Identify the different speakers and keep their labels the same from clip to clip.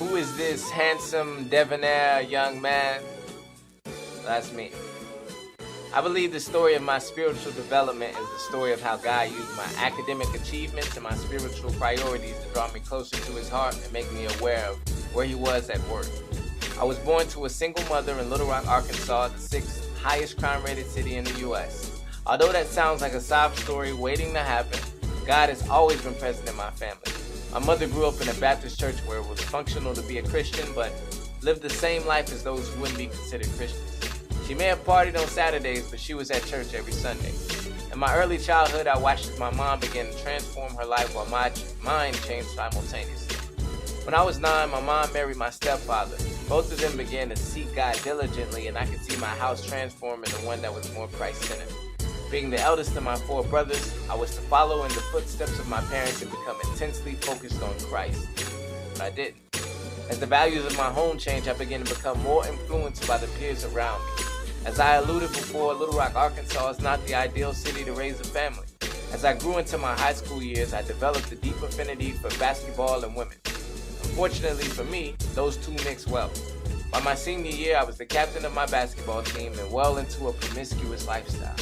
Speaker 1: Who is this handsome, debonair young man? That's me. I believe the story of my spiritual development is the story of how God used my academic achievements and my spiritual priorities to draw me closer to his heart and make me aware of where he was at work. I was born to a single mother in Little Rock, Arkansas, the sixth highest crime-rated city in the U.S. Although that sounds like a sob story waiting to happen, God has always been present in my family. My mother grew up in a Baptist church where it was functional to be a Christian, but lived the same life as those who wouldn't be considered Christians. She may have partied on Saturdays, but she was at church every Sunday. In my early childhood, I watched as my mom began to transform her life while my mind changed simultaneously. When I was 9, my mom married my stepfather. Both of them began to seek God diligently, and I could see my house transform into one that was more Christ-centered. Being the eldest of my 4 brothers, I was to follow in the footsteps of my parents and become intensely focused on Christ. But I didn't. As the values of my home changed, I began to become more influenced by the peers around me. As I alluded before, Little Rock, Arkansas is not the ideal city to raise a family. As I grew into my high school years, I developed a deep affinity for basketball and women. Unfortunately for me, those two mixed well. By my senior year, I was the captain of my basketball team and well into a promiscuous lifestyle.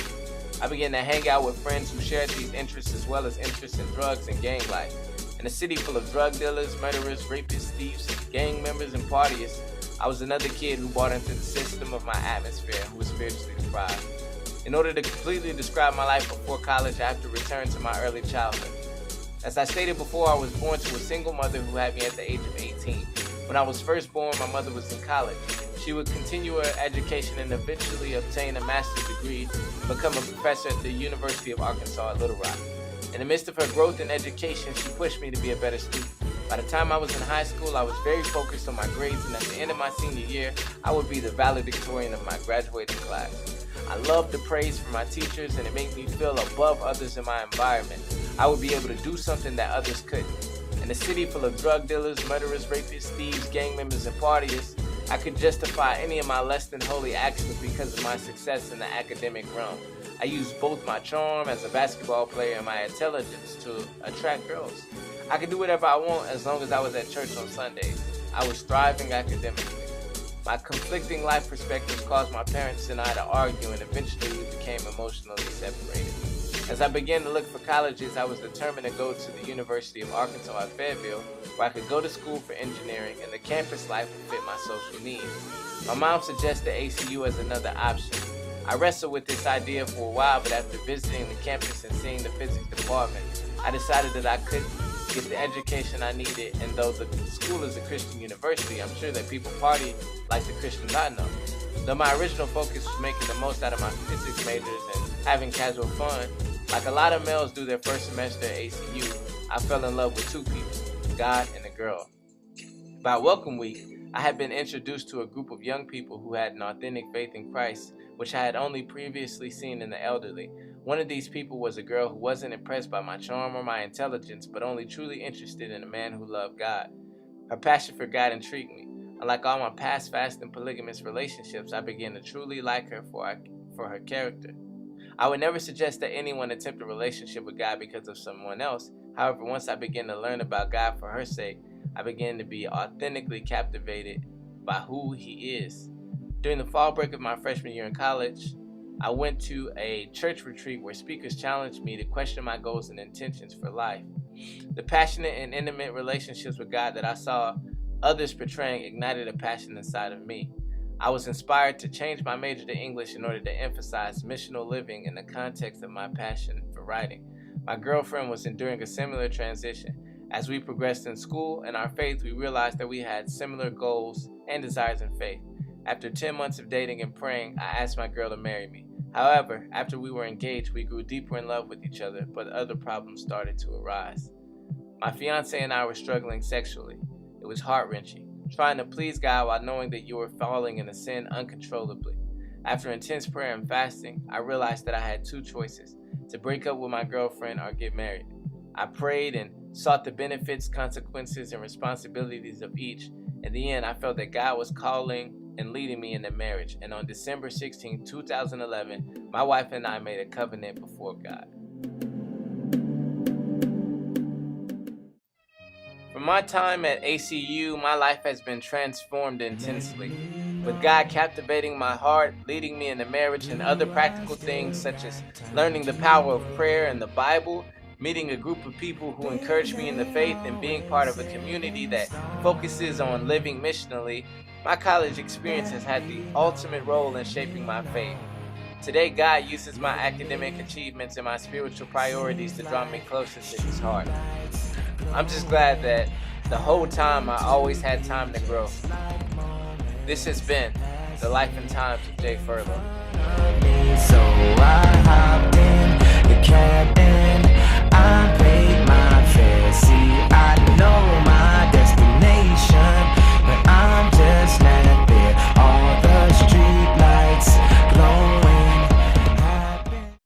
Speaker 1: I began to hang out with friends who shared these interests as well as interests in drugs and gang life. In a city full of drug dealers, murderers, rapists, thieves, gang members, and partyers, I was another kid who bought into the system of my atmosphere and who was spiritually deprived. In order to completely describe my life before college, I have to return to my early childhood. As I stated before, I was born to a single mother who had me at the age of 18. When I was first born, my mother was in college. She would continue her education and eventually obtain a master's degree and become a professor at the University of Arkansas at Little Rock. In the midst of her growth and education, she pushed me to be a better student. By the time I was in high school, I was very focused on my grades, and at the end of my senior year, I would be the valedictorian of my graduating class. I loved the praise from my teachers, and it made me feel above others in my environment. I would be able to do something that others couldn't. In a city full of drug dealers, murderers, rapists, thieves, gang members, and partiers, I could justify any of my less than holy actions because of my success in the academic realm. I used both my charm as a basketball player and my intelligence to attract girls. I could do whatever I want as long as I was at church on Sundays. I was thriving academically. My conflicting life perspectives caused my parents and I to argue, and eventually we became emotionally separated. As I began to look for colleges, I was determined to go to the University of Arkansas at Fayetteville, where I could go to school for engineering and the campus life would fit my social needs. My mom suggested ACU as another option. I wrestled with this idea for a while, but after visiting the campus and seeing the physics department, I decided that I could get the education I needed, and though the school is a Christian university, I'm sure that people party like the Christians I know. Though my original focus was making the most out of my physics majors and having casual fun, like a lot of males do their first semester at ACU, I fell in love with 2 people, God and a girl. By Welcome Week, I had been introduced to a group of young people who had an authentic faith in Christ, which I had only previously seen in the elderly. One of these people was a girl who wasn't impressed by my charm or my intelligence, but only truly interested in a man who loved God. Her passion for God intrigued me. Unlike all my past fast and polygamous relationships, I began to truly like her for her character. I would never suggest that anyone attempt a relationship with God because of someone else. However, once I began to learn about God for her sake, I began to be authentically captivated by who He is. During the fall break of my freshman year in college, I went to a church retreat where speakers challenged me to question my goals and intentions for life. The passionate and intimate relationships with God that I saw others portraying ignited a passion inside of me. I was inspired to change my major to English in order to emphasize missional living in the context of my passion for writing. My girlfriend was enduring a similar transition. As we progressed in school and our faith, we realized that we had similar goals and desires in faith. After 10 months of dating and praying, I asked my girl to marry me. However, after we were engaged, we grew deeper in love with each other, but other problems started to arise. My fiance and I were struggling sexually. It was heart-wrenching, trying to please God while knowing that you were falling into sin uncontrollably. After intense prayer and fasting, I realized that I had 2 choices: to break up with my girlfriend or get married. I prayed and sought the benefits, consequences, and responsibilities of each. In the end, I felt that God was calling and leading me into marriage, and on December 16, 2011, my wife and I made a covenant before God. For From my time at ACU, my life has been transformed intensely, with God captivating my heart, leading me into marriage and other practical things such as learning the power of prayer and the Bible, meeting a group of people who encourage me in the faith, and being part of a community that focuses on living missionally. My college experience has had the ultimate role in shaping my faith. Today, God uses my academic achievements and my spiritual priorities to draw me closer to His heart. I'm just glad that the whole time I always had time to grow. This has been the Life and Times of Jay Furlow.